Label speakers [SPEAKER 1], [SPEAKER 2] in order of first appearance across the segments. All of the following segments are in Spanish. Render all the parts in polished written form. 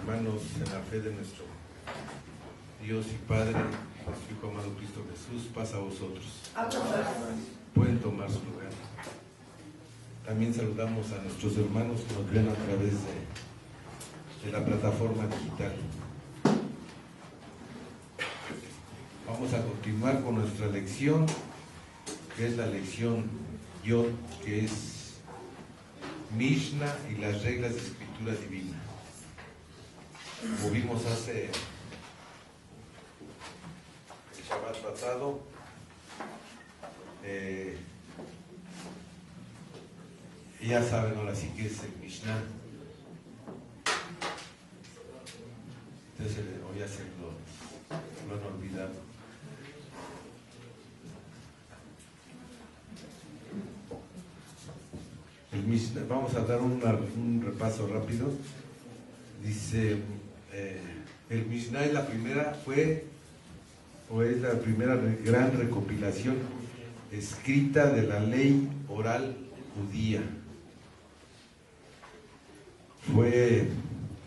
[SPEAKER 1] hermanos en la fe de nuestro Dios y Padre, nuestro Hijo amado Cristo Jesús, paz a vosotros. Pueden tomar su lugar. También saludamos a nuestros hermanos que nos ven a través de la plataforma digital. Vamos a continuar con nuestra lección, que es la lección Yod, que es Mishnah y las reglas de escritura divina. Como vimos hace el Shabbat pasado, ya saben ahora sí que es el Mishnah. Entonces, o ya se lo han olvidado. El Mishnah, vamos a dar un repaso rápido. Dice, el Mishnah es la primera gran recopilación escrita de la ley oral judía. Fue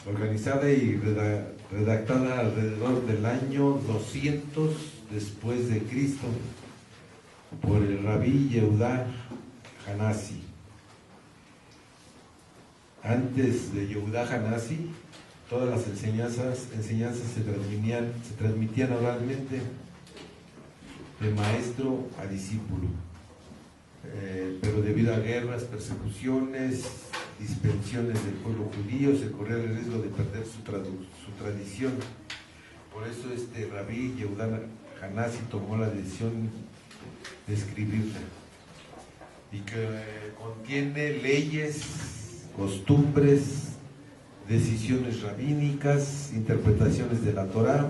[SPEAKER 1] organizada y redactada alrededor del año 200 después de Cristo por el Rabí Yehudá Hanasi. Antes de Yehudá Hanasi, todas las enseñanzas se transmitían oralmente de maestro a discípulo, pero debido a guerras, persecuciones, dispersiones del pueblo judío, se corría el riesgo de perder su tradición. Por eso Rabí Yehudá Hanasi tomó la decisión de escribirla, y que contiene leyes, costumbres, decisiones rabínicas, interpretaciones de la Torá,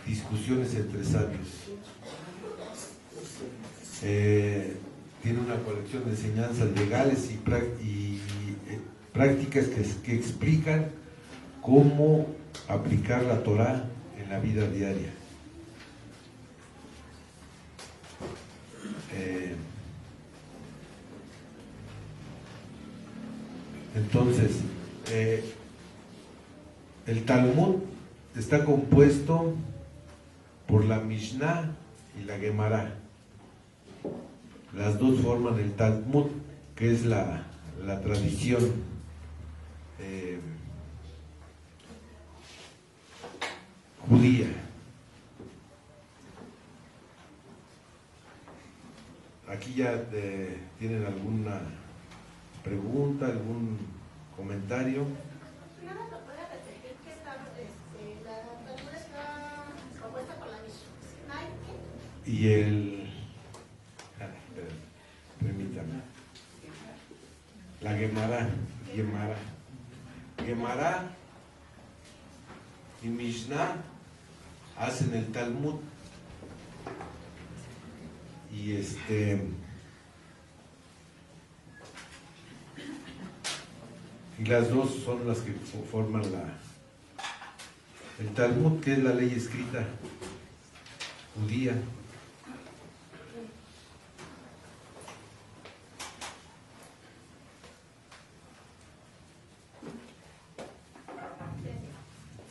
[SPEAKER 1] discusiones entre sabios. Tiene una colección de enseñanzas legales y prácticas que explican cómo aplicar la Torá en la vida diaria. Entonces, el Talmud está compuesto por la Mishnah y la Gemara. Las dos forman el Talmud, que es la tradición judía. Aquí ya tienen alguna pregunta, algún comentario.
[SPEAKER 2] Nada, ¿me puede repetir que la Talmud está compuesta por la Mishnah
[SPEAKER 1] y el... permítame. La Gemara y Mishnah hacen el Talmud. Y y las dos son las que forman el Talmud, que es la ley escrita judía.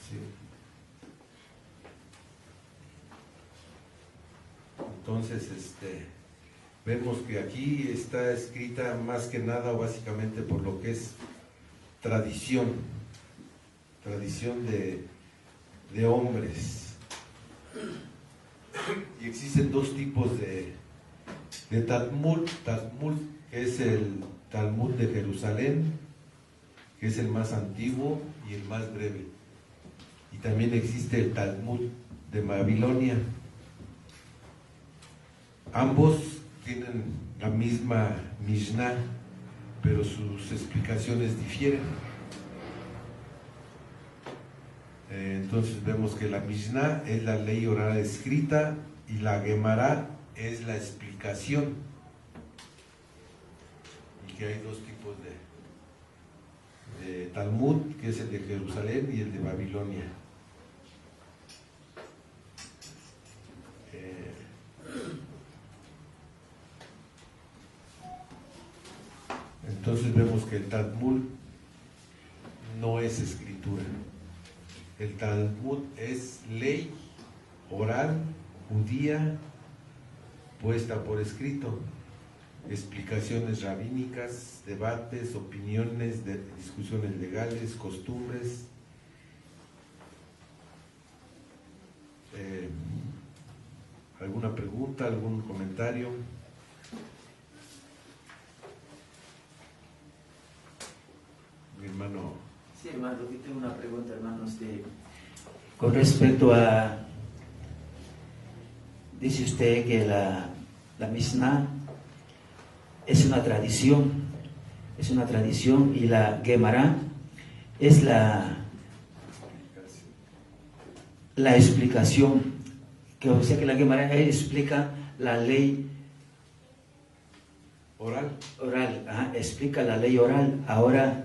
[SPEAKER 1] Sí. Entonces, vemos que aquí está escrita más que nada, básicamente, por lo que es tradición de hombres. Y existen dos tipos de Talmud, que es el Talmud de Jerusalén, que es el más antiguo y el más breve. Y también existe el Talmud de Babilonia. Ambos tienen la misma Mishnah, pero sus explicaciones difieren. Entonces vemos que la Mishnah es la ley oral escrita y la Gemara es la explicación. Y que hay dos tipos de Talmud, que es el de Jerusalén y el de Babilonia. Entonces vemos que el Talmud no es escritura. El Talmud es ley oral judía puesta por escrito, explicaciones rabínicas, debates, opiniones, discusiones legales, costumbres, ¿alguna pregunta, algún comentario? Mi hermano.
[SPEAKER 3] Sí, hermano, yo tengo una pregunta, hermano, con respecto a, dice usted que la Mishnah es una tradición y la Gemara es la explicación, o sea que la Gemara explica la ley oral, explica la ley oral. Ahora,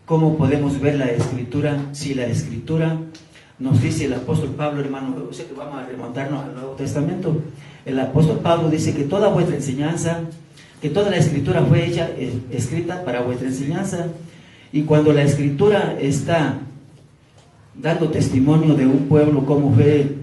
[SPEAKER 3] ¿cómo podemos ver la Escritura? Si la Escritura nos dice el apóstol Pablo, hermano, o sea que vamos a remontarnos al Nuevo Testamento. El apóstol Pablo dice que toda vuestra enseñanza, que toda la Escritura fue hecha, escrita para vuestra enseñanza. Y cuando la Escritura está dando testimonio de un pueblo cómo fue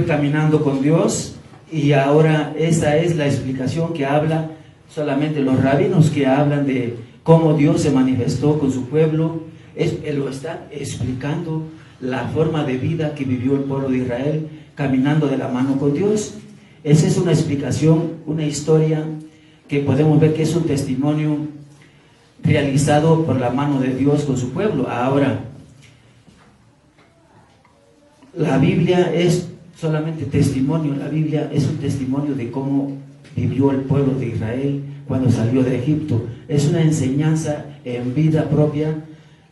[SPEAKER 3] caminando con Dios, y ahora esa es la explicación que habla solamente los rabinos, que hablan de cómo Dios se manifestó con su pueblo. Él lo está explicando, la forma de vida que vivió el pueblo de Israel caminando de la mano con Dios. Esa es una explicación, una historia que podemos ver que es un testimonio realizado por la mano de Dios con su pueblo. Ahora, la Biblia es solamente testimonio. La Biblia es un testimonio de cómo vivió el pueblo de Israel cuando salió de Egipto. Es una enseñanza en vida propia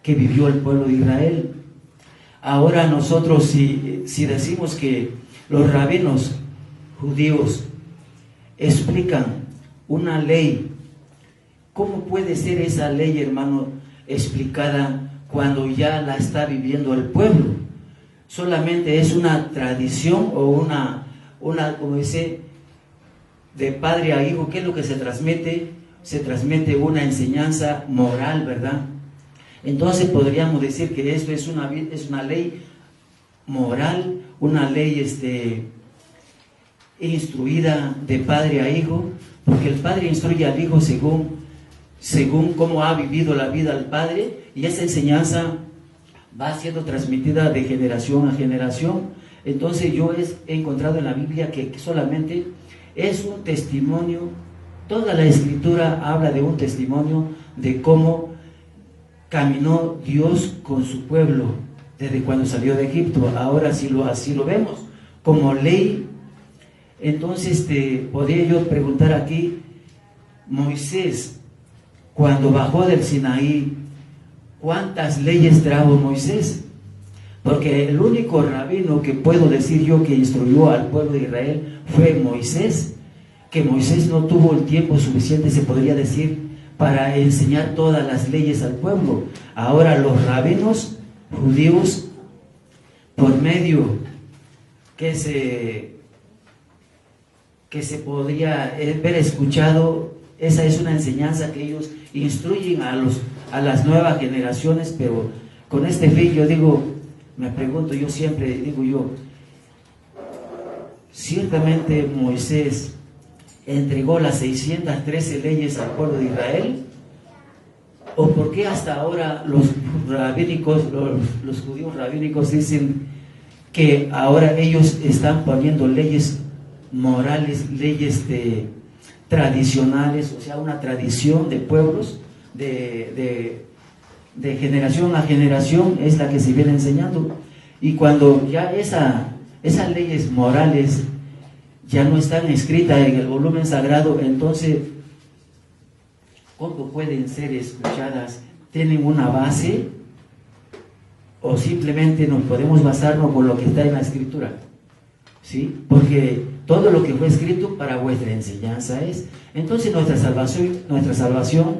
[SPEAKER 3] que vivió el pueblo de Israel. Ahora nosotros, si decimos que los rabinos judíos explican una ley, ¿cómo puede ser esa ley, hermano, explicada cuando ya la está viviendo el pueblo? Solamente es una tradición o una como dice, de padre a hijo. ¿Qué es lo que se transmite? Se transmite una enseñanza moral, ¿verdad? Entonces podríamos decir que esto es una ley moral, una ley instruida de padre a hijo, porque el padre instruye al hijo según cómo ha vivido la vida el padre, y esa enseñanza va siendo transmitida de generación a generación. Entonces yo he encontrado en la Biblia que solamente es un testimonio. Toda la Escritura habla de un testimonio de cómo caminó Dios con su pueblo desde cuando salió de Egipto. Ahora si lo vemos como ley, entonces podría yo preguntar aquí, Moisés, cuando bajó del Sinaí, ¿cuántas leyes trajo Moisés? Porque el único rabino que puedo decir yo que instruyó al pueblo de Israel fue Moisés, que Moisés no tuvo el tiempo suficiente, se podría decir, para enseñar todas las leyes al pueblo. Ahora los rabinos judíos, por medio que se podría haber escuchado, esa es una enseñanza que ellos instruyen a las nuevas generaciones, pero con este fin yo digo, me pregunto, yo siempre digo yo, ciertamente Moisés entregó las 613 leyes al pueblo de Israel, o por qué hasta ahora los judíos rabínicos dicen que ahora ellos están poniendo leyes morales, leyes tradicionales, o sea, una tradición de pueblos, de generación a generación es la que se viene enseñando. Y cuando ya esas leyes morales ya no están escritas en el volumen sagrado, entonces ¿cómo pueden ser escuchadas? ¿Tienen una base? ¿O simplemente nos podemos basarnos por lo que está en la Escritura? ¿Sí? Porque todo lo que fue escrito para vuestra enseñanza es. Entonces nuestra salvación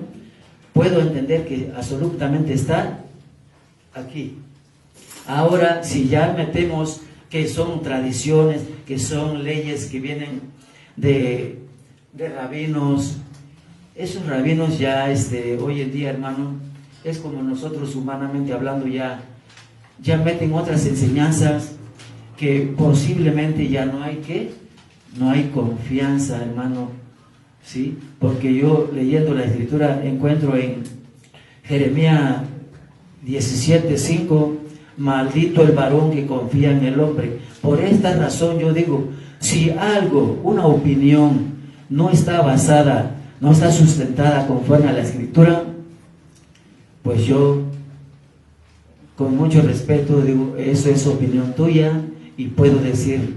[SPEAKER 3] puedo entender que absolutamente está aquí. Ahora, si ya metemos que son tradiciones, que son leyes que vienen de rabinos, esos rabinos ya hoy en día, hermano, es como nosotros humanamente hablando, ya ya meten otras enseñanzas que posiblemente ya no hay confianza, hermano, ¿sí? Porque yo leyendo la Escritura encuentro en Jeremías 17:5, maldito el varón que confía en el hombre. Por esta razón yo digo, si algo, una opinión no está basada, no está sustentada conforme a la Escritura, pues yo con mucho respeto digo, eso es opinión tuya, y puedo decir,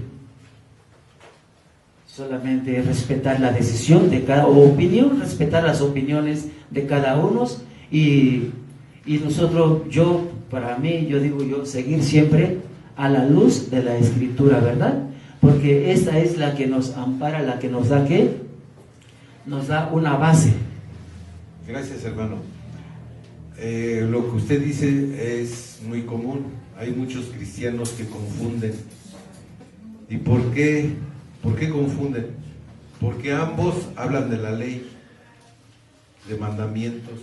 [SPEAKER 3] solamente respetar la decisión de cada opinión, respetar las opiniones de cada uno, y nosotros, para mí, yo digo, seguir siempre a la luz de la Escritura, ¿verdad? Porque esta es la que nos ampara, la que nos da, ¿qué? Nos da una base.
[SPEAKER 1] Gracias, hermano. Lo que usted dice es muy común. Hay muchos cristianos que confunden. ¿Y por qué? ¿Por qué confunden? Porque ambos hablan de la ley, de mandamientos,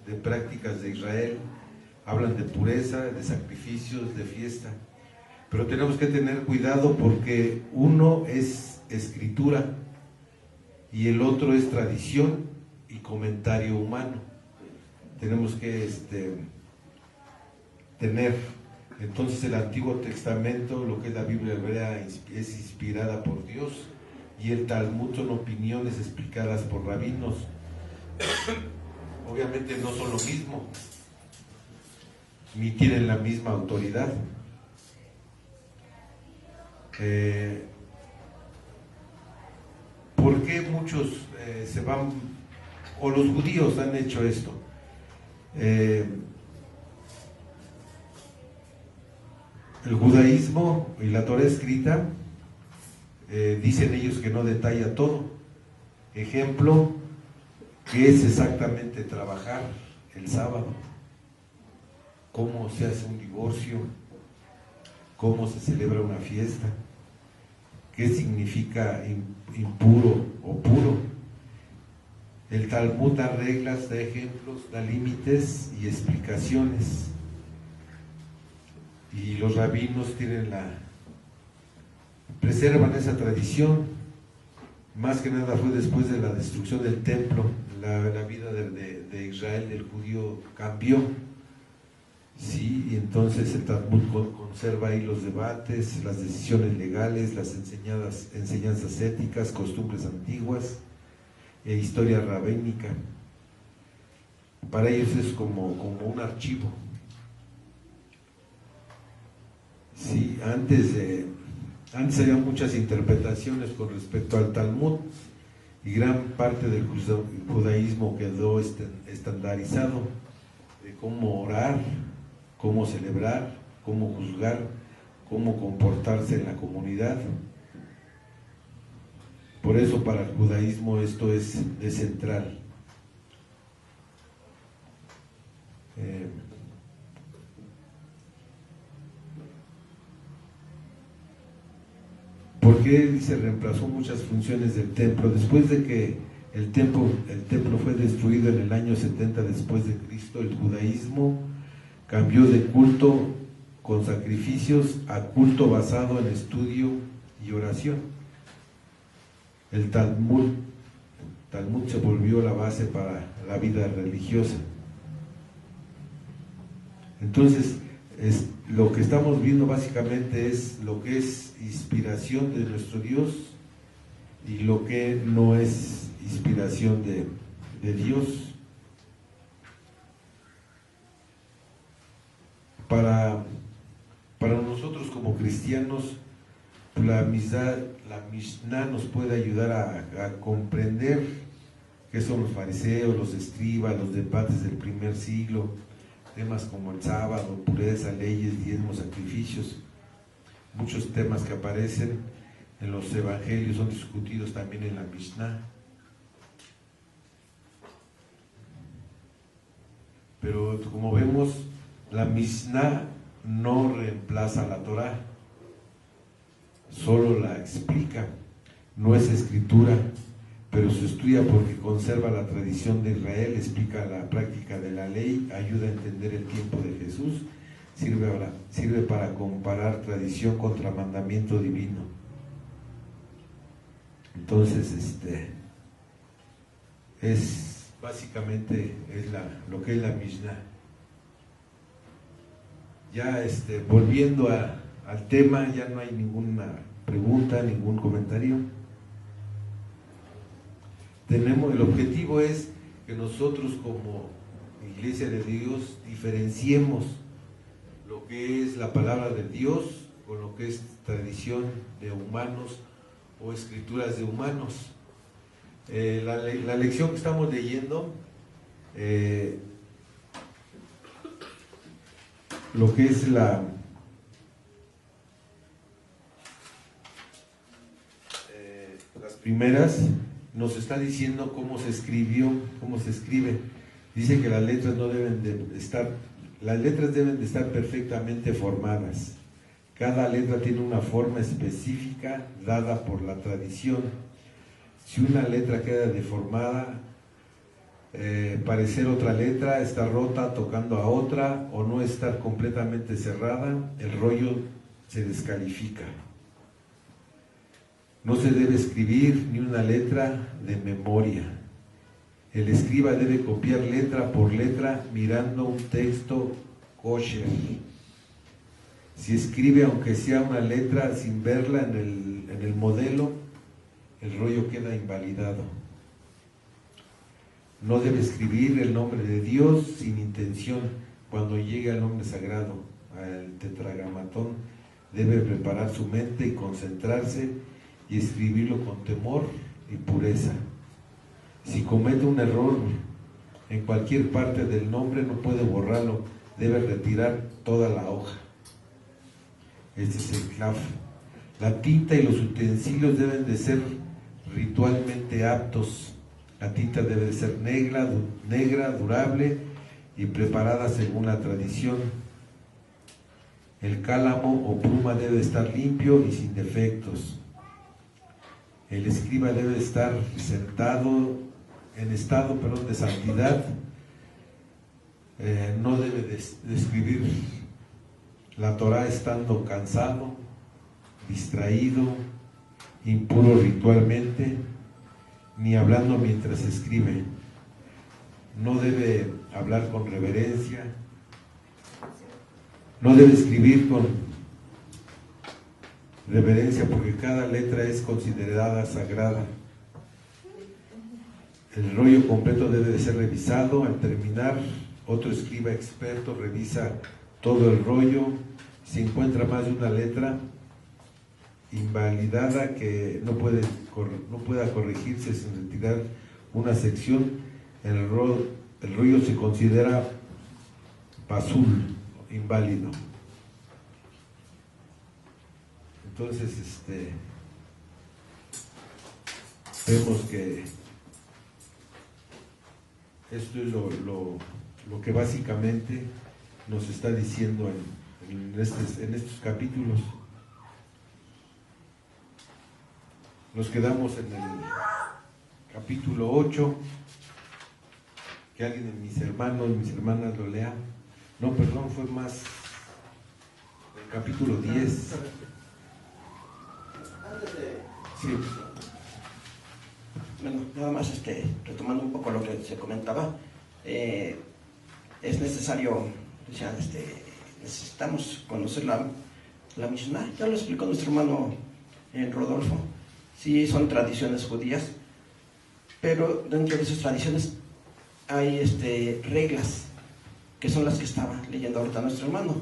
[SPEAKER 1] de prácticas de Israel, hablan de pureza, de sacrificios, de fiesta. Pero tenemos que tener cuidado porque uno es escritura y el otro es tradición y comentario humano. Tenemos que tener, entonces, el Antiguo Testamento, lo que es la Biblia hebrea, es inspirada por Dios, y el Talmud son opiniones explicadas por rabinos. Obviamente no son lo mismo, ni tienen la misma autoridad. ¿Por qué muchos se van, o los judíos han hecho esto? El judaísmo y la Torá escrita, dicen ellos que no detalla todo. Ejemplo, ¿qué es exactamente trabajar el sábado? ¿Cómo se hace un divorcio? ¿Cómo se celebra una fiesta? ¿Qué significa impuro o puro? El Talmud da reglas, da ejemplos, da límites y explicaciones. Y los rabinos preservan esa tradición. Más que nada fue después de la destrucción del templo, la vida de Israel, del judío, cambió. Sí, y entonces el Talmud conserva ahí los debates, las decisiones legales, las enseñanzas éticas, costumbres antiguas e historia rabínica. Para ellos es como un archivo. Sí, antes había muchas interpretaciones con respecto al Talmud, y gran parte del judaísmo quedó estandarizado de cómo orar, cómo celebrar, cómo juzgar, cómo comportarse en la comunidad. Por eso para el judaísmo esto es central. ¿Por qué se reemplazó muchas funciones del templo? Después de que el templo fue destruido en el año 70 después de Cristo, el judaísmo cambió de culto con sacrificios a culto basado en estudio y oración. El Talmud se volvió la base para la vida religiosa. Entonces, lo que estamos viendo básicamente es lo que es inspiración de nuestro Dios y lo que no es inspiración de Dios. Para nosotros como cristianos, la Mishnah nos puede ayudar a comprender qué son los fariseos, los escribas, los debates del primer siglo, temas como el sábado, pureza, leyes, diezmos, sacrificios. Muchos temas que aparecen en los evangelios son discutidos también en la Mishnah. Pero como vemos, la Mishnah no reemplaza la Torá, solo la explica. No es escritura, pero se estudia porque conserva la tradición de Israel, explica la práctica de la ley, ayuda a entender el tiempo de Jesús sirve para comparar tradición contra mandamiento divino. Entonces, es básicamente lo que es la Mishnah. Ya volviendo al tema, ya no hay ninguna pregunta, ningún comentario. El objetivo es que nosotros como Iglesia de Dios diferenciemos lo que es la palabra de Dios con lo que es tradición de humanos o escrituras de humanos. La lección que estamos leyendo, lo que es las primeras, nos está diciendo cómo se escribió, cómo se escribe. Dice que las letras deben de estar perfectamente formadas. Cada letra tiene una forma específica dada por la tradición. Si una letra queda deformada, parecer otra letra, está rota tocando a otra o no estar completamente cerrada, el rollo se descalifica. No se debe escribir ni una letra de memoria. El escriba debe copiar letra por letra mirando un texto kosher. Si escribe aunque sea una letra sin verla en el modelo, el rollo queda invalidado. No debe escribir el nombre de Dios sin intención. Cuando llegue al nombre sagrado, al tetragramatón, debe preparar su mente y concentrarse y escribirlo con temor y pureza. Si comete un error en cualquier parte del nombre, no puede borrarlo, debe retirar toda la hoja. Este es el clav. La tinta y los utensilios deben de ser ritualmente aptos. La tinta debe de ser negra, durable y preparada según la tradición. El cálamo o pluma debe estar limpio y sin defectos. El escriba debe estar sentado en estado de santidad. No debe de escribir la Torah estando cansado, distraído, impuro ritualmente, ni hablando mientras escribe. No debe hablar con reverencia. No debe escribir con reverencia porque cada letra es considerada sagrada. El rollo completo debe de ser revisado. Al terminar, otro escriba experto revisa todo el rollo. Si encuentra más de una letra invalidada que no pueda corregirse sin retirar una sección, el rollo se considera pasul, inválido. Entonces, vemos que esto es lo que básicamente nos está diciendo en estos capítulos. Nos quedamos en el capítulo 8, que alguien de mis hermanos, mis hermanas lo lea. No, perdón, fue más el capítulo 10. Sí.
[SPEAKER 4] Bueno, nada más retomando un poco lo que se comentaba, es necesario, necesitamos conocer la Mishnah. Ya lo explicó nuestro hermano Rodolfo. Sí, son tradiciones judías, pero dentro de esas tradiciones hay reglas, que son las que estaba leyendo ahorita nuestro hermano,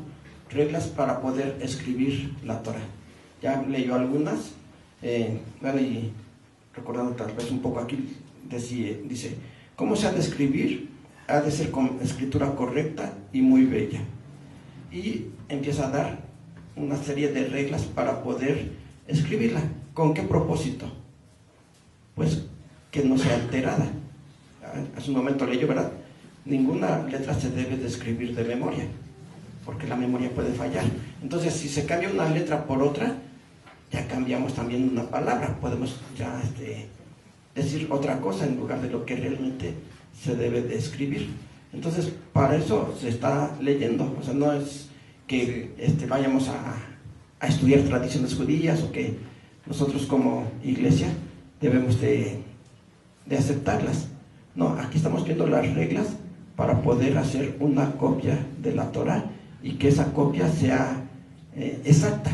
[SPEAKER 4] reglas para poder escribir la Torah. Ya leyó algunas, bueno, y recordando tal vez un poco aquí, dice, ¿cómo se ha de escribir? Ha de ser con escritura correcta y muy bella. Y empieza a dar una serie de reglas para poder escribirla. ¿Con qué propósito? Pues que no sea alterada. Hace un momento leyó, ¿verdad? Ninguna letra se debe de escribir de memoria, porque la memoria puede fallar. Entonces, si se cambia una letra por otra, ya cambiamos también una palabra. Podemos ya decir otra cosa en lugar de lo que realmente se debe de escribir. Entonces, para eso se está leyendo. O sea, no es que vayamos a estudiar tradiciones judías o que nosotros como iglesia debemos de aceptarlas. No, aquí estamos viendo las reglas para poder hacer una copia de la Torah y que esa copia sea exacta,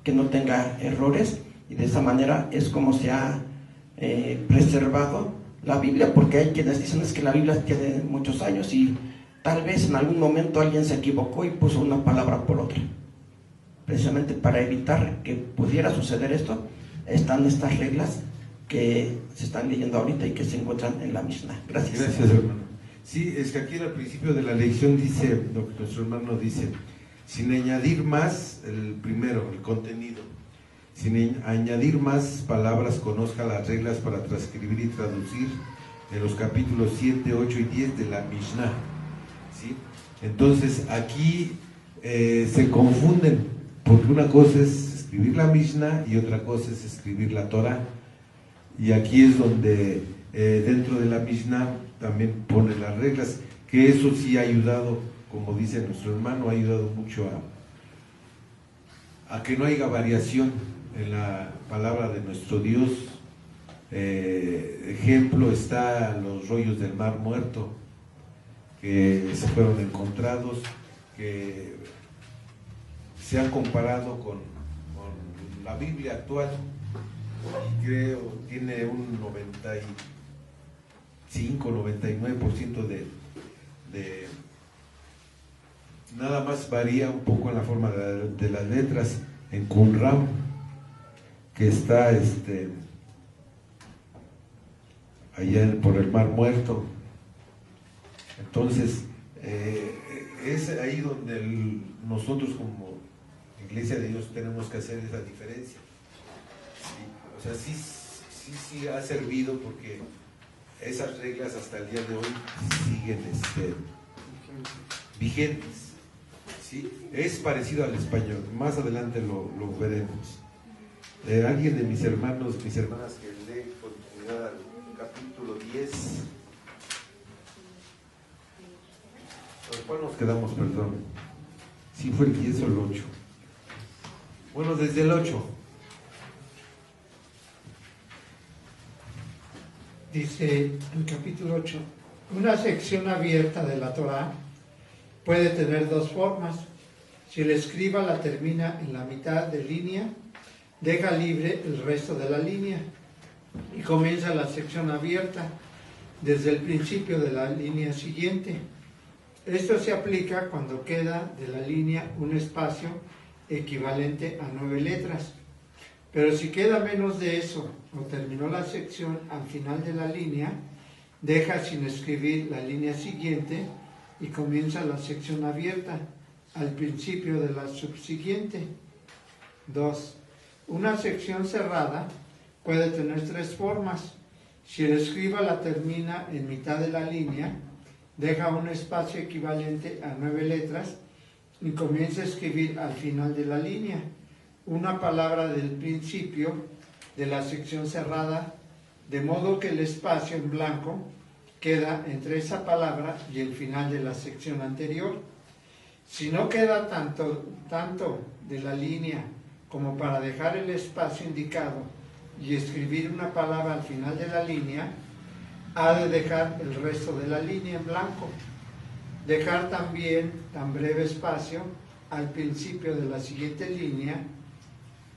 [SPEAKER 4] que no tenga errores, y de esa manera es como se ha preservado la Biblia, porque hay quienes dicen es que la Biblia tiene muchos años y tal vez en algún momento alguien se equivocó y puso una palabra por otra. Precisamente para evitar que pudiera suceder esto, están estas reglas que se están leyendo ahorita y que se encuentran en la Mishnah. Gracias.
[SPEAKER 1] Gracias, hermano. Sí, es que aquí al principio de la lección dice, lo que nuestro hermano dice, sin añadir más, el contenido, sin añadir más palabras, conozca las reglas para transcribir y traducir en los capítulos 7, 8 y 10 de la Mishnah. ¿Sí? Entonces aquí se confunden, porque una cosa es escribir la Mishnah y otra cosa es escribir la Torah. Y aquí es donde dentro de la Mishnah también pone las reglas, que eso sí ha ayudado, como dice nuestro hermano, ha ayudado mucho a que no haya variación en la palabra de nuestro Dios. Ejemplo está los rollos del Mar Muerto, que se fueron encontrados, que se han comparado con la Biblia actual, y creo tiene un 95-99% de nada más varía un poco en la forma de las letras. En Qumran, que está allá por el Mar Muerto, entonces es ahí donde nosotros como Iglesia de Dios tenemos que hacer esa diferencia. Sí, o sea, sí ha servido, porque esas reglas hasta el día de hoy siguen vigentes. ¿Sí? Es parecido al español, más adelante lo veremos. Alguien de mis hermanos, mis hermanas, que lee continuidad al capítulo 10. ¿Por cuál nos quedamos, perdón? ¿Sí fue el 10 o el 8? Bueno, desde el 8.
[SPEAKER 5] Dice el capítulo 8, una sección abierta de la Torah puede tener dos formas. Si el escriba la termina en la mitad de línea, deja libre el resto de la línea y comienza la sección abierta desde el principio de la línea siguiente. Esto se aplica cuando queda de la línea un espacio equivalente a 9 letras. Pero si queda menos de eso o terminó la sección al final de la línea, deja sin escribir la línea siguiente y comienza la sección abierta al principio de la subsiguiente. 2. Una sección cerrada puede tener tres formas. Si el escriba la termina en mitad de la línea, deja un espacio equivalente a 9 letras y comienza a escribir al final de la línea una palabra del principio de la sección cerrada, de modo que el espacio en blanco queda entre esa palabra y el final de la sección anterior. Si no queda tanto de la línea como para dejar el espacio indicado y escribir una palabra al final de la línea, ha de dejar el resto de la línea en blanco. Dejar también tan breve espacio al principio de la siguiente línea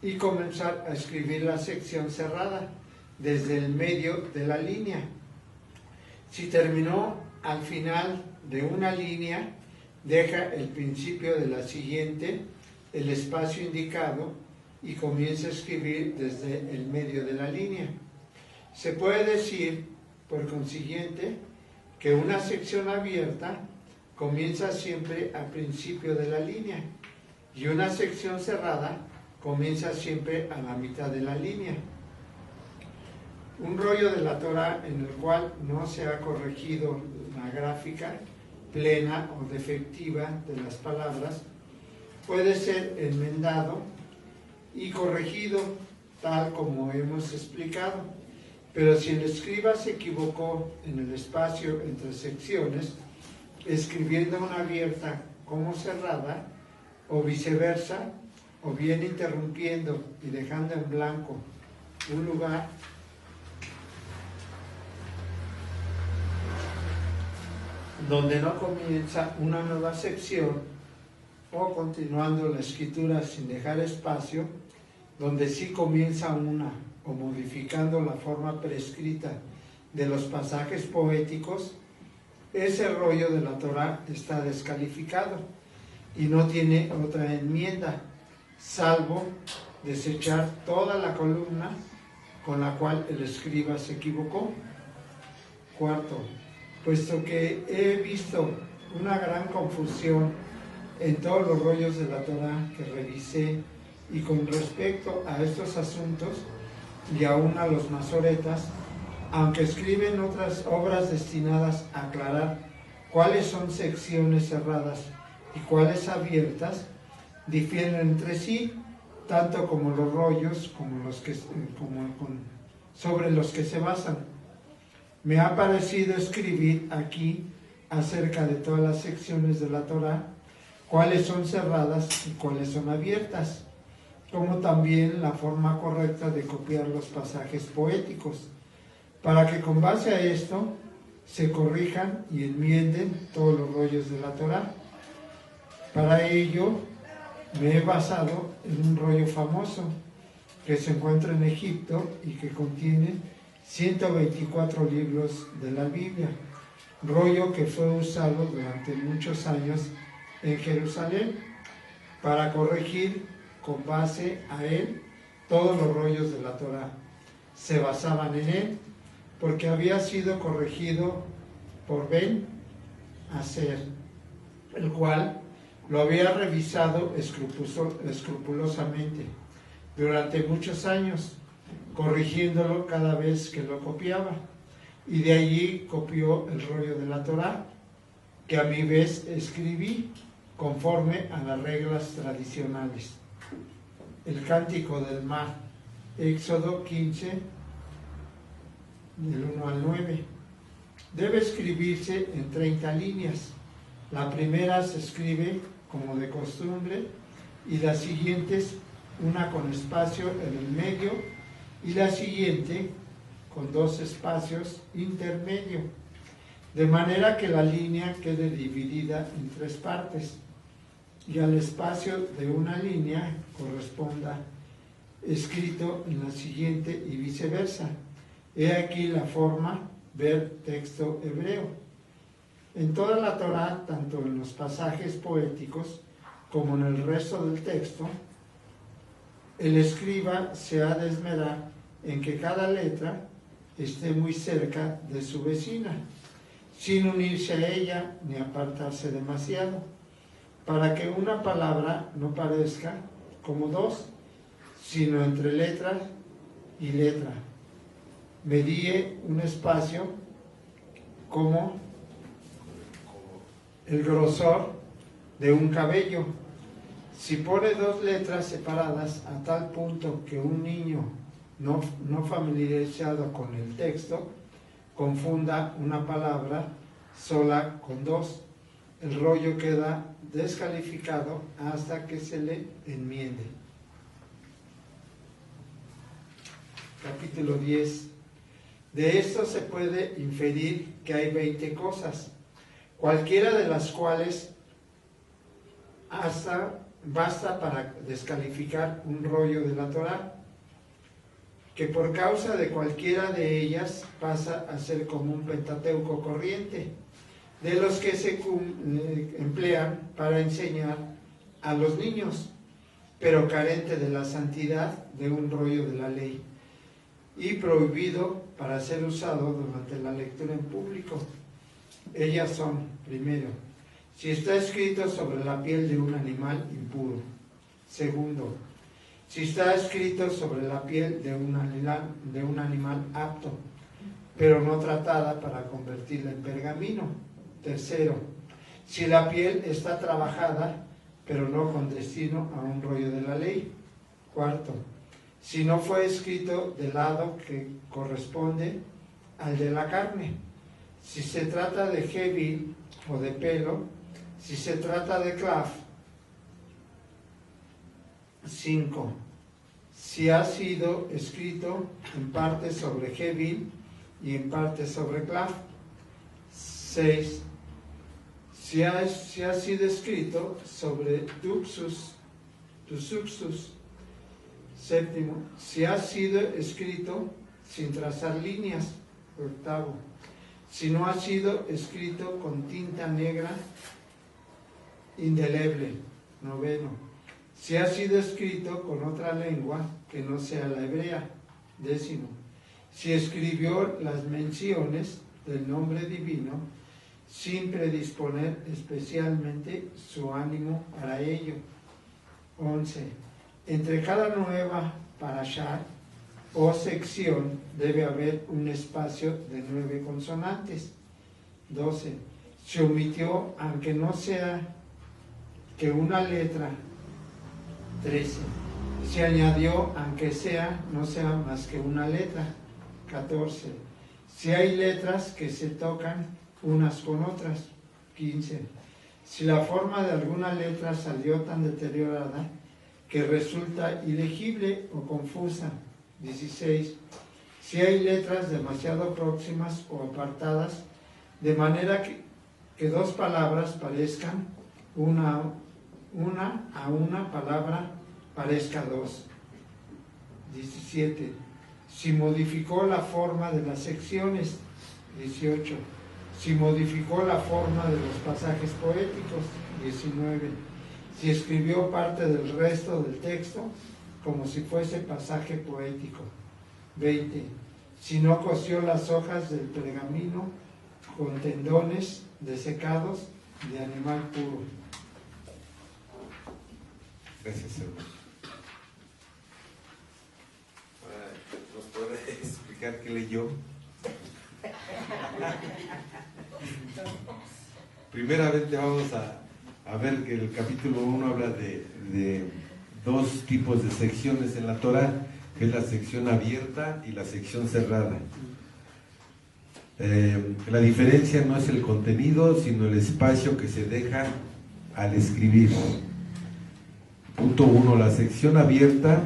[SPEAKER 5] y comenzar a escribir la sección cerrada desde el medio de la línea. Si terminó al final de una línea, deja el principio de la siguiente, el espacio indicado, y comienza a escribir desde el medio de la línea. Se puede decir, por consiguiente, que una sección abierta comienza siempre al principio de la línea y una sección cerrada comienza siempre a la mitad de la línea. Un rollo de la Torah en el cual no se ha corregido la gráfica plena o defectiva de las palabras puede ser enmendado y corregido tal como hemos explicado, pero si el escriba se equivocó en el espacio entre secciones, escribiendo una abierta como cerrada, o viceversa, o bien interrumpiendo y dejando en blanco un lugar donde no comienza una nueva sección, o continuando la escritura sin dejar espacio, donde sí comienza una, o modificando la forma prescrita de los pasajes poéticos, ese rollo de la Torá está descalificado y no tiene otra enmienda, salvo desechar toda la columna con la cual el escriba se equivocó. Cuarto, puesto que he visto una gran confusión en todos los rollos de la Torá que revisé, y con respecto a estos asuntos y aún a los masoretas, aunque escriben otras obras destinadas a aclarar cuáles son secciones cerradas y cuáles abiertas, difieren entre sí, tanto como los rollos sobre los que se basan. Me ha parecido escribir aquí acerca de todas las secciones de la Torá, cuáles son cerradas y cuáles son abiertas, como también la forma correcta de copiar los pasajes poéticos, para que con base a esto se corrijan y enmienden todos los rollos de la Torá. Para ello me he basado en un rollo famoso que se encuentra en Egipto y que contiene 124 libros de la Biblia, rollo que fue usado durante muchos años en Jerusalén para corregir con base a él todos los rollos de la Torá. Se basaban en él porque había sido corregido por Ben Aser, el cual lo había revisado escrupulosamente durante muchos años, corrigiéndolo cada vez que lo copiaba, y de allí copió el rollo de la Torá, que a mi vez escribí conforme a las reglas tradicionales. El Cántico del Mar, Éxodo 15, del 1 al 9. Debe escribirse en 30 líneas. La primera se escribe como de costumbre y las siguientes una con espacio en el medio y la siguiente con 2 espacios intermedio, de manera que la línea quede dividida en 3 partes y al espacio de una línea corresponda escrito en la siguiente y viceversa. He aquí la forma, ver texto hebreo. En toda la Torá, tanto en los pasajes poéticos como en el resto del texto, el escriba se ha de esmerar en que cada letra esté muy cerca de su vecina, sin unirse a ella ni apartarse demasiado, para que una palabra no parezca como 2, sino entre letra y letra. Medie un espacio como el grosor de un cabello. Si pone 2 letras separadas a tal punto que un niño no familiarizado con el texto confunda una palabra sola con 2, el rollo queda descalificado hasta que se le enmiende. Capítulo 10. De esto se puede inferir que hay 20 cosas, cualquiera de las cuales basta para descalificar un rollo de la Torá, que por causa de cualquiera de ellas pasa a ser como un Pentateuco corriente, de los que se emplean para enseñar a los niños, pero carente de la santidad de un rollo de la ley, y prohibido para ser usado durante la lectura en público. Ellas son, primero, si está escrito sobre la piel de un animal impuro. Segundo, si está escrito sobre la piel de un animal apto, pero no tratada para convertirla en pergamino. Tercero, si la piel está trabajada, pero no con destino a un rollo de la ley. Cuarto, si no fue escrito del lado que corresponde al de la carne. Si se trata de hebil o de pelo, si se trata de clav 5. Si ha sido escrito en parte sobre Gevil y en parte sobre Clav. 6. Si ha sido escrito sobre Tuxus. 7. Si ha sido escrito sin trazar líneas. 8. Si no ha sido escrito con tinta negra indeleble. 9. Si ha sido escrito con otra lengua que no sea la hebrea. 10. Si escribió las menciones del nombre divino sin predisponer especialmente su ánimo para ello. 11. Entre cada nueva parashá o sección debe haber un espacio de 9 consonantes. 12. Se omitió aunque no sea que una letra. 13. Se añadió aunque no sea más que una letra. 14. Si hay letras que se tocan unas con otras. 15. Si la forma de alguna letra salió tan deteriorada que resulta ilegible o confusa. 16. Si hay letras demasiado próximas o apartadas, de manera que dos palabras parezcan una palabra parezca dos. 17. Si modificó la forma de las secciones. 18. Si modificó la forma de los pasajes poéticos. 19. Si escribió parte del resto del texto como si fuese pasaje poético. 20. Si no cosió las hojas del pergamino con tendones desecados de animal puro.
[SPEAKER 1] Gracias, hermano. ¿Nos puede explicar qué leyó? Primeramente vamos a ver que el capítulo 1 habla de dos tipos de secciones en la Torah, que es la sección abierta y la sección cerrada. La diferencia no es el contenido, sino el espacio que se deja al escribir. Punto 1. La sección abierta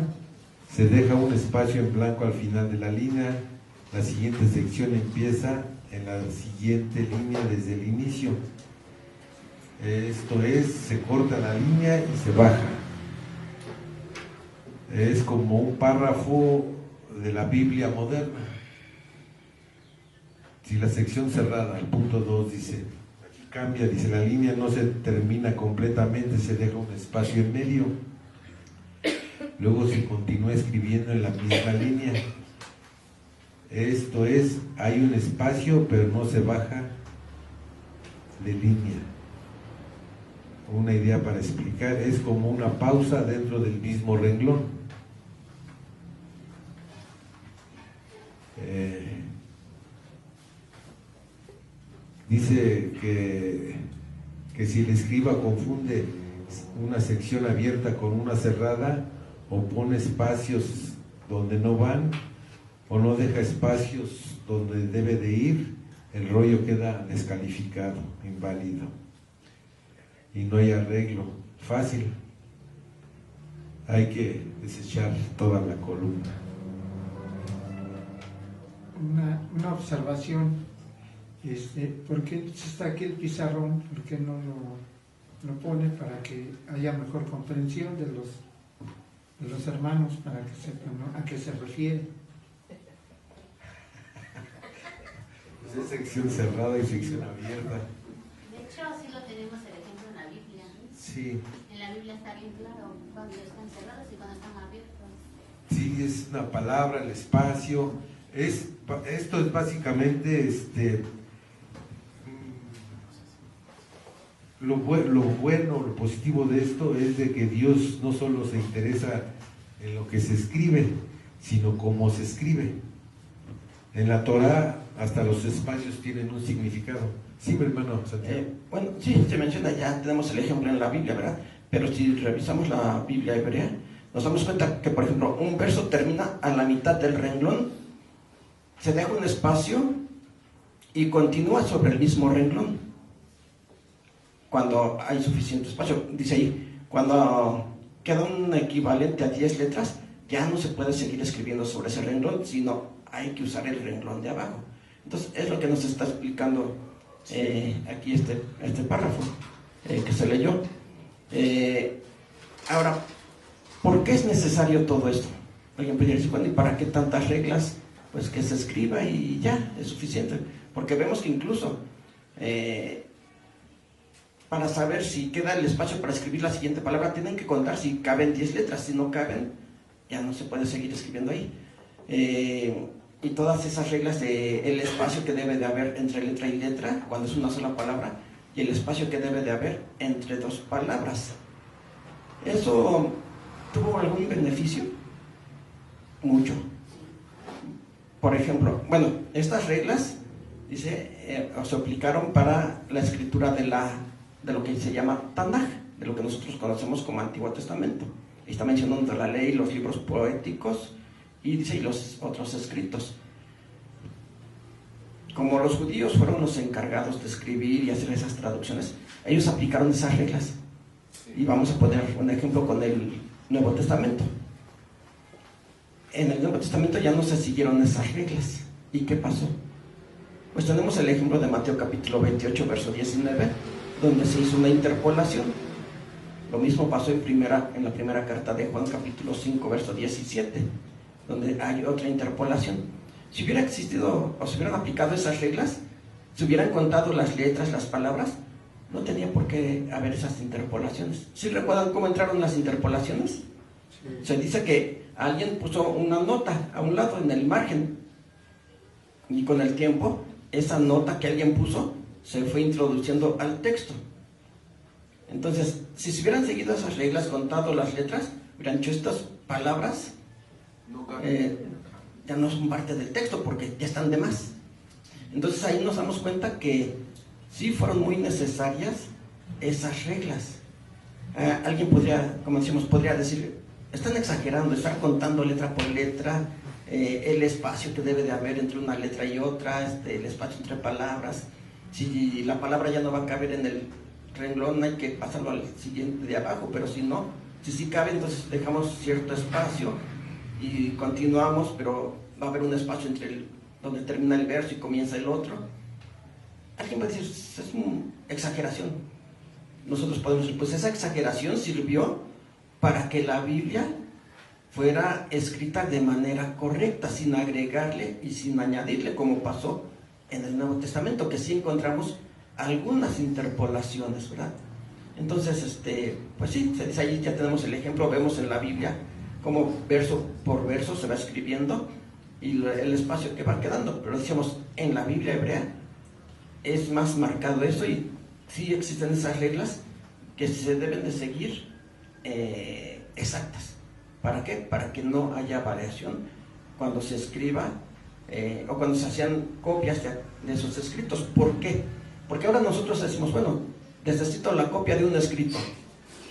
[SPEAKER 1] se deja un espacio en blanco al final de la línea. La siguiente sección empieza en la siguiente línea desde el inicio. Esto es, se corta la línea y se baja. Es como un párrafo de la Biblia moderna. Si la sección cerrada, el punto 2 dice, aquí cambia, dice, la línea no se termina completamente, se deja un espacio en medio. Luego se continúa escribiendo en la misma línea. Esto es, hay un espacio, pero no se baja de línea. Una idea para explicar, es como una pausa dentro del mismo renglón. Dice que si el escriba confunde una sección abierta con una cerrada, o pone espacios donde no van, o no deja espacios donde debe de ir, el rollo queda descalificado, inválido, y no hay arreglo fácil. Hay que desechar toda la columna.
[SPEAKER 5] Una observación, ¿por qué está aquí el pizarrón? ¿Por qué no lo pone para que haya mejor comprensión de los hermanos, para que sepan, ¿no?, a qué se refiere?
[SPEAKER 1] Pues es sección cerrada y sección abierta.
[SPEAKER 6] De hecho, sí lo tenemos el ejemplo en la Biblia.
[SPEAKER 1] Sí.
[SPEAKER 6] En la Biblia está bien claro cuando están cerrados y cuando están abiertos.
[SPEAKER 1] Sí, es una palabra, el espacio. Esto es básicamente lo bueno, lo positivo de esto es de que Dios no solo se interesa en lo que se escribe, sino cómo se escribe. En la Torah hasta los espacios tienen un significado. Sí, mi hermano Santiago.
[SPEAKER 4] Bueno, sí, se menciona, ya tenemos el ejemplo en la Biblia, ¿verdad? Pero si revisamos la Biblia hebrea, nos damos cuenta que, por ejemplo, un verso termina a la mitad del renglón, se deja un espacio y continúa sobre el mismo renglón cuando hay suficiente espacio. Dice ahí, cuando queda un equivalente a 10 letras, ya no se puede seguir escribiendo sobre ese renglón, sino hay que usar el renglón de abajo. Entonces, es lo que nos está explicando aquí este párrafo que se leyó. Ahora, ¿por qué es necesario todo esto? Alguien podría decir, bueno, ¿y para qué tantas reglas? Pues que se escriba y ya, es suficiente. Porque vemos que incluso para saber si queda el espacio para escribir la siguiente palabra, tienen que contar si caben 10 letras. Si no caben, ya no se puede seguir escribiendo ahí. Y todas esas reglas el espacio que debe de haber entre letra y letra, cuando es una sola palabra, y el espacio que debe de haber entre dos palabras. ¿Eso tuvo algún beneficio? Mucho. Por ejemplo, bueno, estas reglas, dice, se aplicaron para la escritura de lo que se llama Tanaj, de lo que nosotros conocemos como Antiguo Testamento. Y está mencionando la ley, los libros poéticos, y dice, y los otros escritos. Como los judíos fueron los encargados de escribir y hacer esas traducciones, ellos aplicaron esas reglas. Y vamos a poner un ejemplo con el Nuevo Testamento. En el Nuevo Testamento ya no se siguieron esas reglas. ¿Y qué pasó? Pues tenemos el ejemplo de Mateo capítulo 28, verso 19, donde se hizo una interpolación. Lo mismo pasó en la primera carta de Juan capítulo 5, verso 17, donde hay otra interpolación. Si hubiera existido o se hubieran aplicado esas reglas, si hubieran contado las letras, las palabras, no tenía por qué haber esas interpolaciones. ¿Sí recuerdan cómo entraron las interpolaciones? Sí. Se dice que alguien puso una nota a un lado en el margen, y con el tiempo esa nota que alguien puso se fue introduciendo al texto. Entonces, si se hubieran seguido esas reglas, contado las letras, hubieran hecho estas palabras, ya no son parte del texto porque ya están de más. Entonces ahí nos damos cuenta que sí fueron muy necesarias esas reglas. Alguien podría, como decimos, podría decir, están exagerando, están contando letra por letra, el espacio que debe de haber entre una letra y otra, el espacio entre palabras. Si la palabra ya no va a caber en el renglón, hay que pasarlo al siguiente de abajo, pero si no, si sí cabe, entonces dejamos cierto espacio y continuamos, pero va a haber un espacio entre donde termina el verso y comienza el otro. Alguien va a decir, es una exageración. Nosotros podemos decir, pues esa exageración sirvió para que la Biblia fuera escrita de manera correcta, sin agregarle y sin añadirle, como pasó en el Nuevo Testamento, que sí encontramos algunas interpolaciones, ¿verdad? Entonces, pues sí, se dice ahí, ya tenemos el ejemplo, vemos en la Biblia cómo verso por verso se va escribiendo y el espacio que va quedando, pero decíamos, en la Biblia hebrea es más marcado eso, y sí existen esas reglas que se deben de seguir exactas. ¿Para qué? Para que no haya variación cuando se escriba o cuando se hacían copias de esos escritos. ¿Por qué? Porque ahora nosotros decimos, bueno, necesito la copia de un escrito.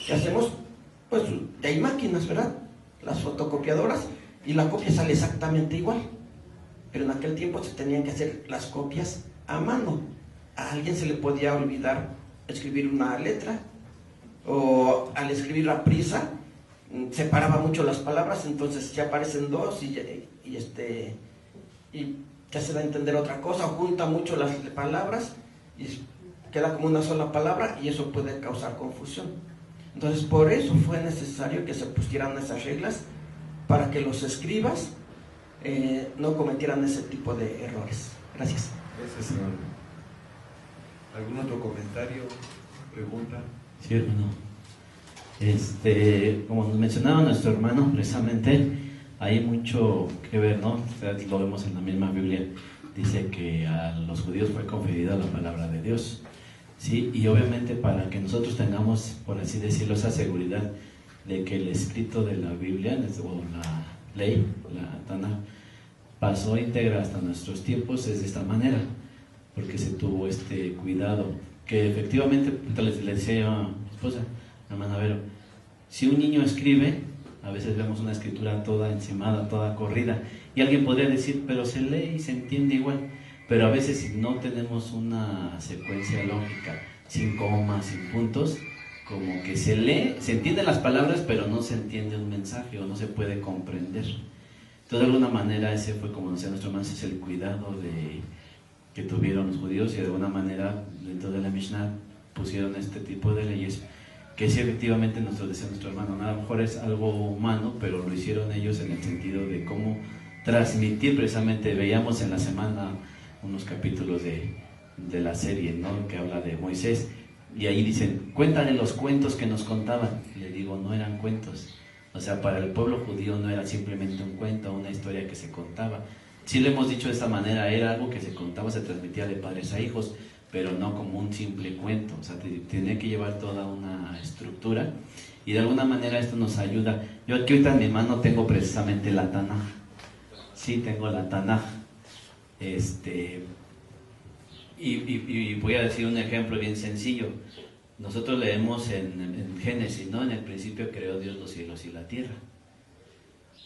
[SPEAKER 4] ¿Qué hacemos? Pues ya hay máquinas, ¿verdad? Las fotocopiadoras, y la copia sale exactamente igual. Pero en aquel tiempo se tenían que hacer las copias a mano. A alguien se le podía olvidar escribir una letra, o al escribir a prisa separaba mucho las palabras, entonces ya aparecen dos y ya se da a entender otra cosa, o junta mucho las palabras y queda como una sola palabra, y eso puede causar confusión. Entonces por eso fue necesario que se pusieran esas reglas, para que los escribas no cometieran ese tipo de errores. Gracias.
[SPEAKER 1] Gracias, hermano. ¿Algún otro comentario, pregunta?
[SPEAKER 3] Sí, hermano. Como nos mencionaba nuestro hermano, precisamente hay mucho que ver, ¿no? Lo vemos en la misma Biblia. Dice que a los judíos fue conferida la palabra de Dios, ¿sí? Y obviamente para que nosotros tengamos, por así decirlo, esa seguridad de que el escrito de la Biblia, o la ley, la Tanaj, pasó íntegra hasta nuestros tiempos, es de esta manera, porque se tuvo este cuidado, que efectivamente, le decía yo a mi esposa, hermana Vero, si un niño escribe, a veces vemos una escritura toda encimada, toda corrida, y alguien podría decir, pero se lee y se entiende igual, pero a veces si no tenemos una secuencia lógica, sin comas, sin puntos, como que se lee, se entienden las palabras, pero no se entiende un mensaje o no se puede comprender. Entonces, de alguna manera, ese fue, como decía nuestro hermano, es el cuidado que tuvieron los judíos, y de alguna manera, dentro de la Mishnah, pusieron este tipo de leyes, que sí, efectivamente, decía nuestro hermano, a lo mejor es algo humano, pero lo hicieron ellos en el sentido de cómo transmitir. Precisamente veíamos en la semana unos capítulos de la serie, ¿no?, que habla de Moisés, y ahí dicen, cuéntale los cuentos que nos contaban. Y le digo, no eran cuentos. O sea, para el pueblo judío no era simplemente un cuento, una historia que se contaba. Sí lo hemos dicho de esta manera, era algo que se contaba, se transmitía de padres a hijos, pero no como un simple cuento. O sea, tenía que llevar toda una estructura, y de alguna manera esto nos ayuda. Yo aquí ahorita en mi mano tengo precisamente la Tanaj. Sí, tengo la Tanaj. Y voy a decir un ejemplo bien sencillo. Nosotros leemos en Génesis, ¿no? En el principio creó Dios los cielos y la tierra.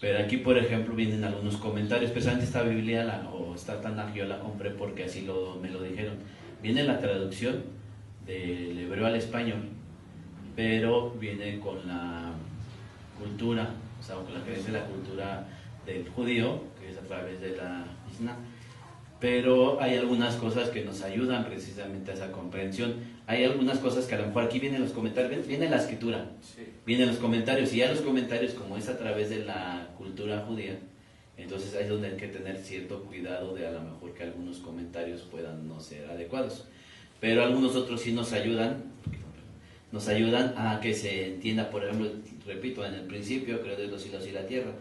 [SPEAKER 3] Pero aquí, por ejemplo, vienen algunos comentarios. Precisamente esta Biblia, o esta Tanaj, yo la compré porque así me lo dijeron. Viene la traducción del hebreo al español, pero viene con la cultura, o sea, con la creencia de la cultura del judío, que es a través de la Mishnah. Pero hay algunas cosas que nos ayudan precisamente a esa comprensión. Hay algunas cosas que a lo mejor aquí vienen los comentarios, viene la escritura, sí, vienen los comentarios, y ya los comentarios, como es a través de la cultura judía, entonces ahí es donde hay que tener cierto cuidado de a lo mejor que algunos comentarios puedan no ser adecuados. Pero algunos otros sí nos ayudan a que se entienda. Por ejemplo, repito, en el principio creó Dios los cielos y la tierra,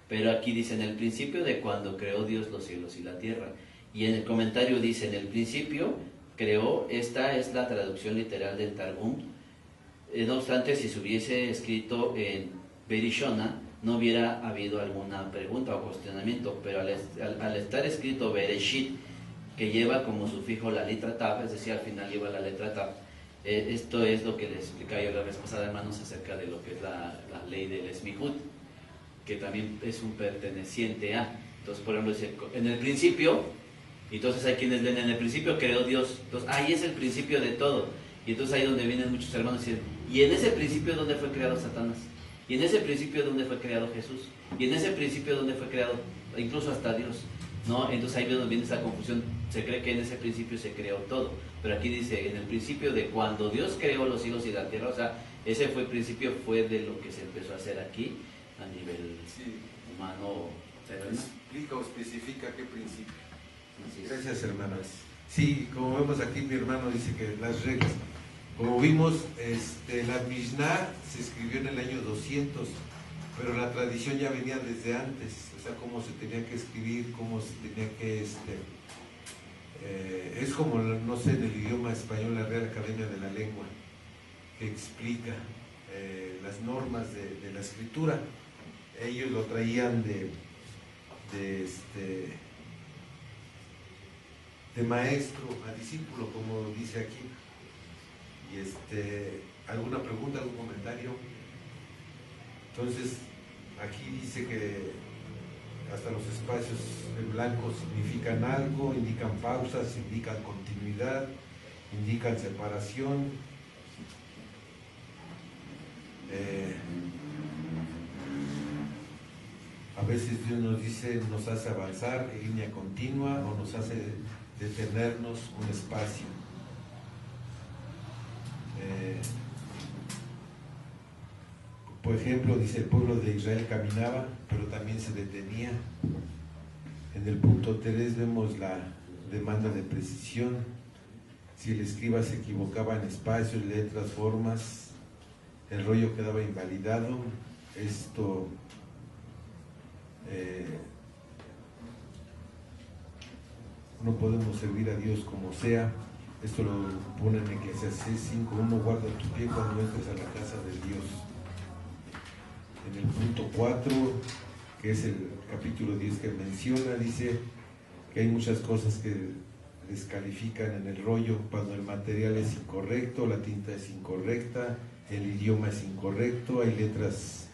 [SPEAKER 3] pero aquí dice en el principio de cuando creó Dios los cielos y la tierra. Y en el comentario dice, en el principio creó, esta es la traducción literal del Targum. No obstante, si se hubiese escrito en Berishona, no hubiera habido alguna pregunta o cuestionamiento, pero al estar escrito Bereshit, que lleva como sufijo la letra Tav, es decir, al final lleva la letra Tav. Esto es lo que les explicaba yo la vez pasada, hermanos, acerca de lo que es la ley del Esmihut, que también es un perteneciente a. Entonces, por ejemplo, dice, en el principio, y entonces hay quienes leen, en el principio creó Dios, entonces ahí es el principio de todo. Y entonces ahí donde vienen muchos hermanos y dicen, ¿y en ese principio dónde fue creado Satanás? ¿Y en ese principio dónde fue creado Jesús? ¿Y en ese principio dónde fue creado incluso hasta Dios? ¿No? Entonces ahí es donde viene esa confusión. Se cree que en ese principio se creó todo, pero aquí dice, en el principio de cuando Dios creó los cielos y la tierra. O sea, ese principio fue de lo que se empezó a hacer aquí a nivel humano terrenal.
[SPEAKER 1] Explica o especifica qué principio. Gracias, hermanas. Sí, como vemos aquí, mi hermano dice que las reglas, como vimos, la Mishnah se escribió en el año 200, pero la tradición ya venía desde antes. O sea, cómo se tenía que escribir, cómo se tenía que... es como, no sé, en el idioma español, la Real Academia de la Lengua, que explica las normas de la escritura. Ellos lo traían de maestro a discípulo, como dice aquí. Y ¿alguna pregunta, algún comentario? Entonces, aquí dice que hasta los espacios en blanco significan algo, indican pausas, indican continuidad, indican separación. A veces Dios nos dice, nos hace avanzar en línea continua o nos hace detenernos un espacio. Por ejemplo, dice, el pueblo de Israel caminaba, pero también se detenía. En el punto 3 vemos la demanda de precisión. Si el escriba se equivocaba en espacios, letras, formas, el rollo quedaba invalidado. Esto no podemos servir a Dios como sea. Esto lo pone en Eclesiastés 5:1, guarda tu pie cuando entres a la casa de Dios. En el punto 4, que es el capítulo 10 que menciona, dice que hay muchas cosas que descalifican en el rollo cuando el material es incorrecto, la tinta es incorrecta, el idioma es incorrecto, hay letras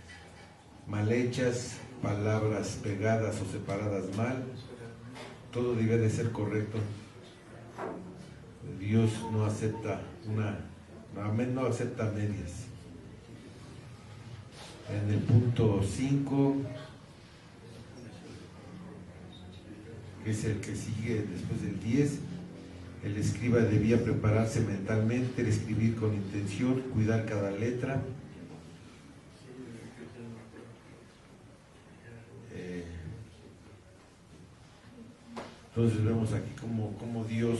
[SPEAKER 1] mal hechas, palabras pegadas o separadas mal, todo debe de ser correcto. Dios no acepta una Amén no acepta medias. En el punto 5, que es el que sigue después del 10, el escriba debía prepararse mentalmente, el escribir con intención, cuidar cada letra. Entonces vemos aquí como Dios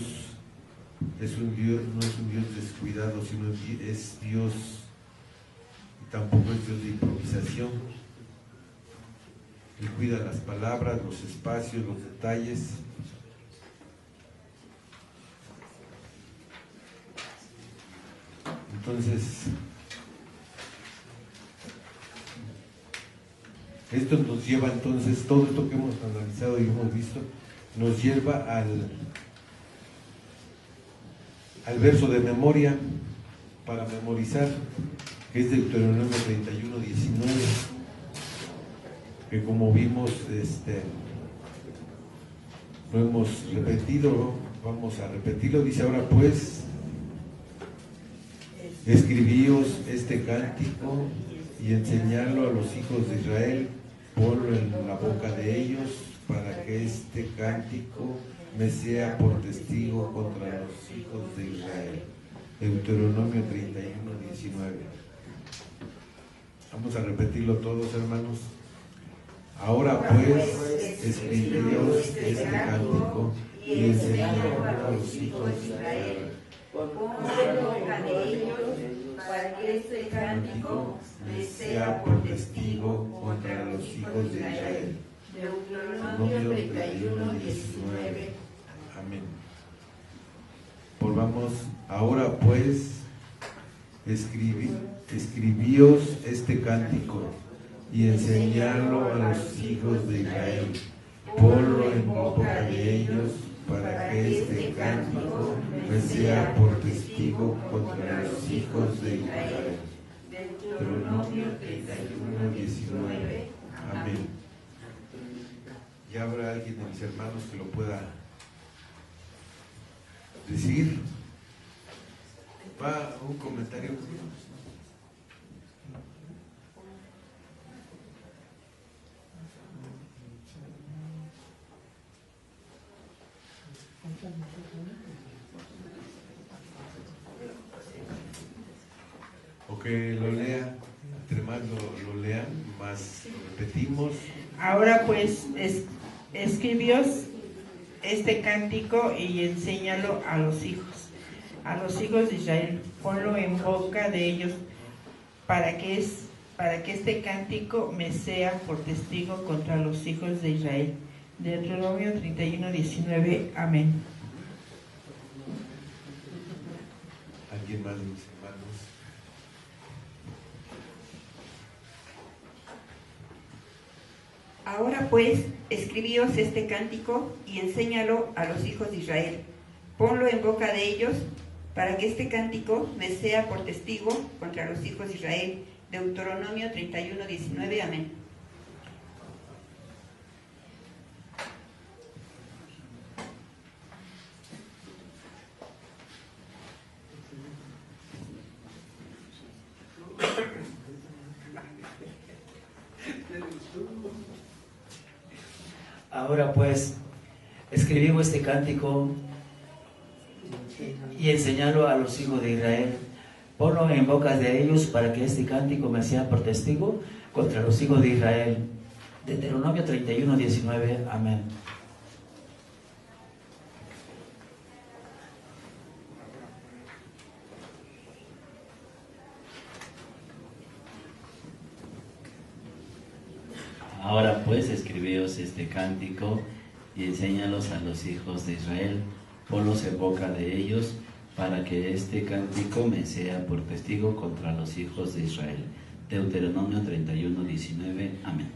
[SPEAKER 1] es un Dios, no es un Dios descuidado, sino es Dios, y tampoco es Dios de improvisación. Él cuida las palabras, los espacios, los detalles. Entonces, esto nos lleva entonces, todo esto que hemos analizado y hemos visto, nos lleva al verso de memoria para memorizar, que es Deuteronomio 31, 19, que como vimos, lo hemos repetido, vamos a repetirlo. Dice: ahora pues, escribíos este cántico y enseñarlo a los hijos de Israel, ponlo en la boca de ellos, para que este cántico me sea por testigo contra los hijos de Israel. Deuteronomio 31, 19. Vamos a repetirlo todos, hermanos. Ahora pues, escribíos este cántico y enseñarlo a los hijos de Israel.
[SPEAKER 7] Ponlo en boca de ellos, para que este cántico me sea por testigo contra los hijos de Israel. Deuteronomio 31, 19.
[SPEAKER 1] Amén. Volvamos. Ahora pues, escribíos este cántico y enseñarlo a los hijos de Israel. Ponlo en boca de ellos, para que este cántico me sea por testigo contra los hijos de Israel. Deuteronomio 31, 19. Amén. ¿Ya habrá alguien de mis hermanos que lo pueda decir? ¿Va un comentario? O que lo lea, entre más lo lean, más repetimos.
[SPEAKER 7] Ahora pues, escribíos este cántico y enséñalo a los hijos de Israel. Ponlo en boca de ellos, para que este cántico me sea por testigo contra los hijos de Israel. Deuteronomio 31, 19. Amén.
[SPEAKER 1] ¿Alguien más de mis hermanos?
[SPEAKER 8] Ahora pues, escribíos este cántico y enséñalo a los hijos de Israel. Ponlo en boca de ellos, para que este cántico me sea por testigo contra los hijos de Israel. Deuteronomio 31, 19. Amén.
[SPEAKER 3] Ahora pues, escribimos este cántico y enseñarlo a los hijos de Israel. Ponlo en bocas de ellos, para que este cántico me sea por testigo contra los hijos de Israel. Deuteronomio 31, 19. Amén.
[SPEAKER 9] Ahora pues, escribíos este cántico y enséñalos a los hijos de Israel. Ponlos en boca de ellos, para que este cántico me sea por testigo contra los hijos de Israel. Deuteronomio 31, 19. Amén.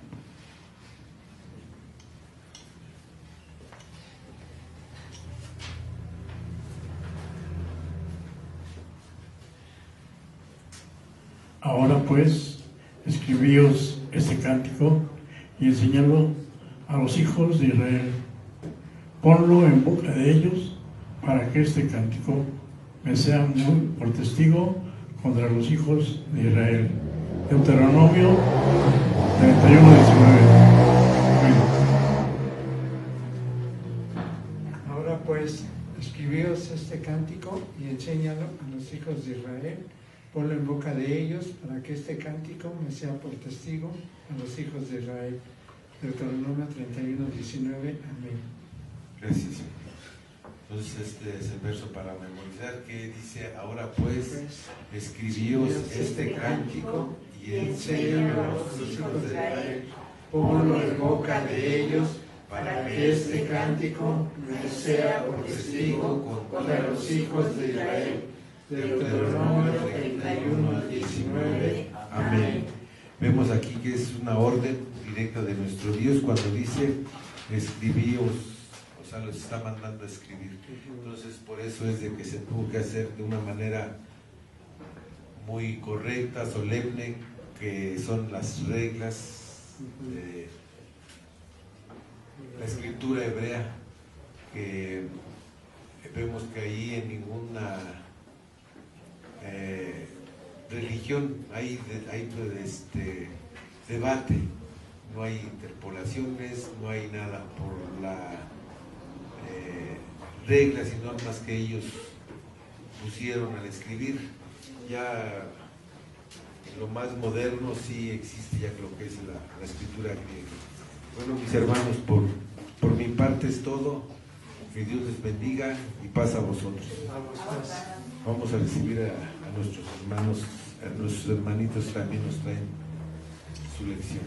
[SPEAKER 10] Ahora pues, escribíos este cántico y enseñadlo a los hijos de Israel. Ponlo en boca de ellos, para que este cántico me sea por testigo contra los hijos de Israel. Deuteronomio 31:19.
[SPEAKER 5] Ahora pues, escribíos este cántico y enséñalo a los hijos de Israel. Ponlo en boca de ellos para que este cántico me sea por testigo a los hijos de Israel. Deuteronomio 31:19. Amén.
[SPEAKER 1] Gracias. Entonces este es el verso para memorizar que dice: ahora pues, escribíos este cántico y enséñalo a los hijos de Israel.
[SPEAKER 5] Ponlo en boca de ellos para que este cántico me sea por testigo contra los hijos de Israel. Deuteronomio 31:19.
[SPEAKER 1] Amén. Vemos aquí que es una orden directa de nuestro Dios cuando dice escribíos, o sea, los está mandando a escribir. Entonces, por eso es de que se tuvo que hacer de una manera muy correcta, solemne, que son las reglas de la escritura hebrea, que vemos que ahí en ninguna religión hay debate, no hay interpolaciones, no hay nada por las reglas y normas que ellos pusieron al escribir. Ya en lo más moderno sí existe ya lo que es la escritura griega. Bueno, mis hermanos, por mi parte es todo. Que Dios les bendiga y paz a vosotros. Vamos a recibir a nuestros hermanos, a nuestros hermanitos también nos traen su lección.